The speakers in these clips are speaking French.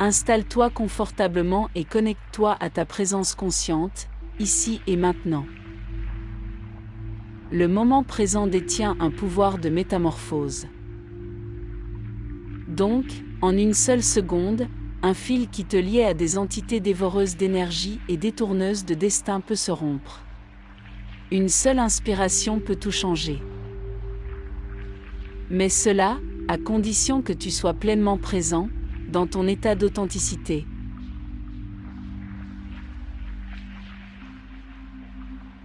Installe-toi confortablement et connecte-toi à ta présence consciente, ici et maintenant. Le moment présent détient un pouvoir de métamorphose. Donc, en une seule seconde, un fil qui te liait à des entités dévoreuses d'énergie et détourneuses de destin peut se rompre. Une seule inspiration peut tout changer. Mais cela, à condition que tu sois pleinement présent, dans ton état d'authenticité.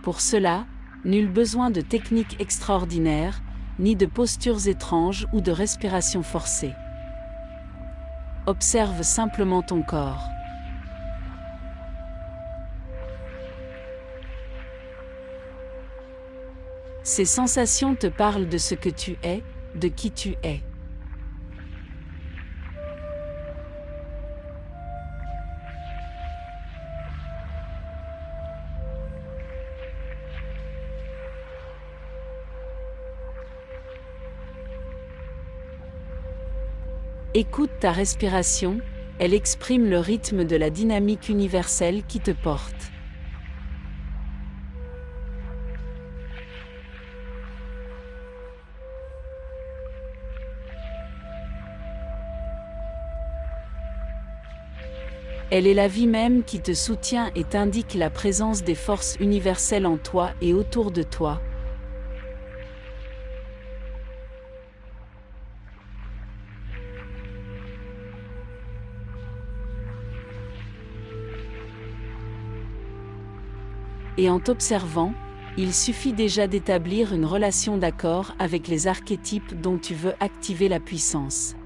Pour cela, nul besoin de techniques extraordinaires, ni de postures étranges ou de respiration forcée. Observe simplement ton corps. Ces sensations te parlent de ce que tu es, de qui tu es. Écoute ta respiration, elle exprime le rythme de la dynamique universelle qui te porte. Elle est la vie même qui te soutient et t'indique la présence des forces universelles en toi et autour de toi. Et en t'observant, il suffit déjà d'établir une relation d'accord avec les archétypes dont tu veux activer la puissance.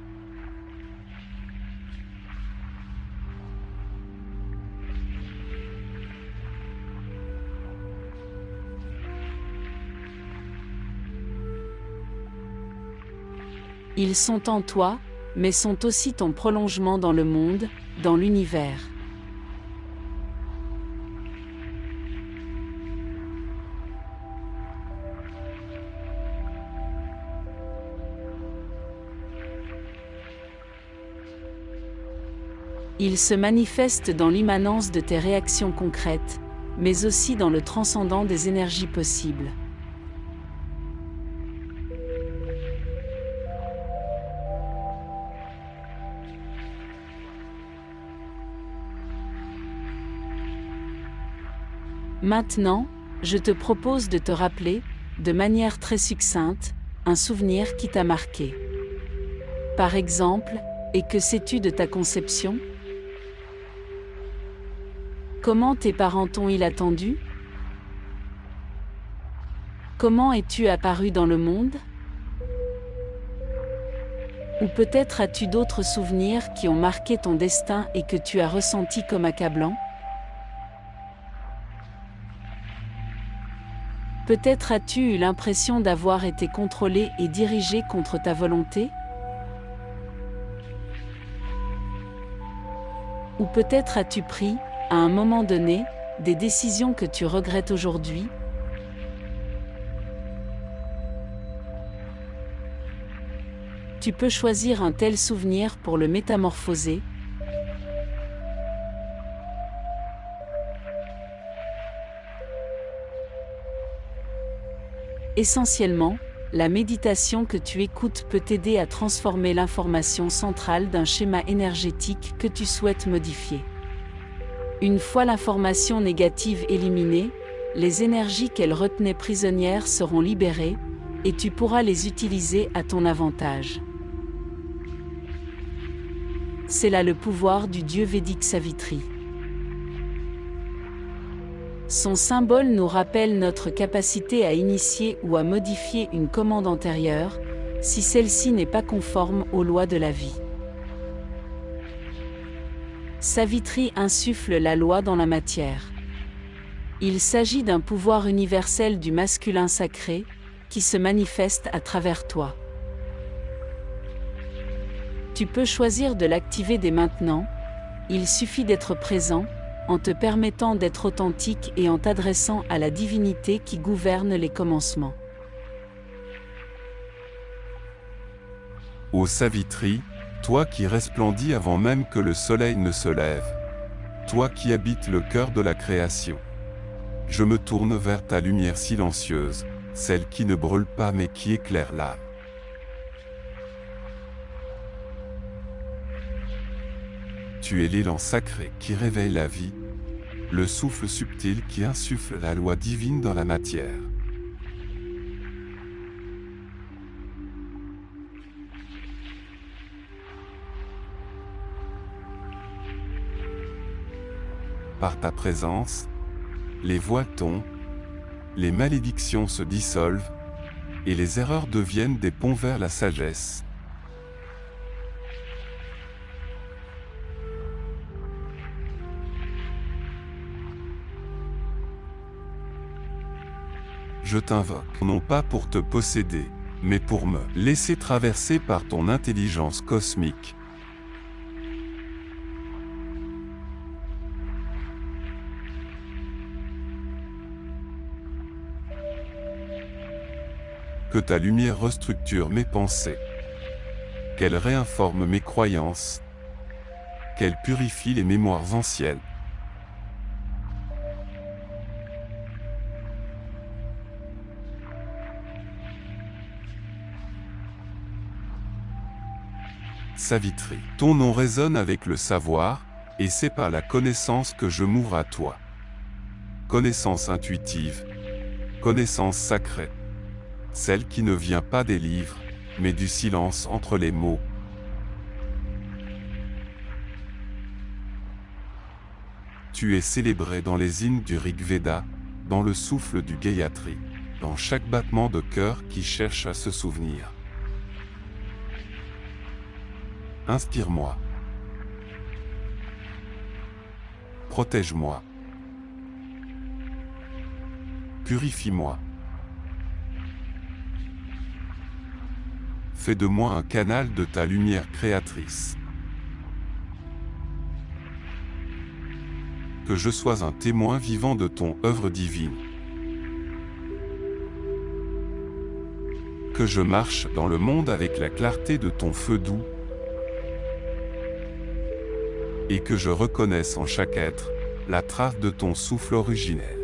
Ils sont en toi, mais sont aussi ton prolongement dans le monde, dans l'univers. Ils se manifestent dans l'immanence de tes réactions concrètes, mais aussi dans le transcendant des énergies possibles. Maintenant, je te propose de te rappeler, de manière très succincte, un souvenir qui t'a marqué. Par exemple, et que sais-tu de ta conception ? Comment tes parents t'ont-ils attendu ? Comment es-tu apparu dans le monde ? Ou peut-être as-tu d'autres souvenirs qui ont marqué ton destin et que tu as ressenti comme accablant ? Peut-être as-tu eu l'impression d'avoir été contrôlé et dirigé contre ta volonté ? Ou peut-être as-tu pris, à un moment donné, des décisions que tu regrettes aujourd'hui ? Tu peux choisir un tel souvenir pour le métamorphoser. Essentiellement, la méditation que tu écoutes peut t'aider à transformer l'information centrale d'un schéma énergétique que tu souhaites modifier. Une fois l'information négative éliminée, les énergies qu'elle retenait prisonnières seront libérées, et tu pourras les utiliser à ton avantage. C'est là le pouvoir du dieu védique Savitri. Son symbole nous rappelle notre capacité à initier ou à modifier une commande antérieure, si celle-ci n'est pas conforme aux lois de la vie. Savitri insuffle la loi dans la matière. Il s'agit d'un pouvoir universel du masculin sacré, qui se manifeste à travers toi. Tu peux choisir de l'activer dès maintenant, il suffit d'être présent, en te permettant d'être authentique et en t'adressant à la divinité qui gouverne les commencements. Ô Savitri, Toi qui resplendis avant même que le soleil ne se lève. Toi qui habites le cœur de la création. Je me tourne vers ta lumière silencieuse, celle qui ne brûle pas mais qui éclaire l'âme. Tu es l'élan sacré qui réveille la vie, le souffle subtil qui insuffle la loi divine dans la matière. Par ta présence, les voiles tombent, les malédictions se dissolvent, et les erreurs deviennent des ponts vers la sagesse. Je t'invoque, non pas pour te posséder, mais pour me laisser traverser par ton intelligence cosmique. Que ta lumière restructure mes pensées, qu'elle réinforme mes croyances, qu'elle purifie les mémoires anciennes. Savitri, ton nom résonne avec le savoir, et c'est par la connaissance que je m'ouvre à toi. Connaissance intuitive, connaissance sacrée, celle qui ne vient pas des livres, mais du silence entre les mots. Tu es célébré dans les hymnes du Rig Veda, dans le souffle du Gayatri, dans chaque battement de cœur qui cherche à se souvenir. Inspire-moi. Protège-moi. Purifie-moi. Fais de moi un canal de ta lumière créatrice. Que je sois un témoin vivant de ton œuvre divine. Que je marche dans le monde avec la clarté de ton feu doux. Et que je reconnaisse en chaque être la trace de ton souffle originel.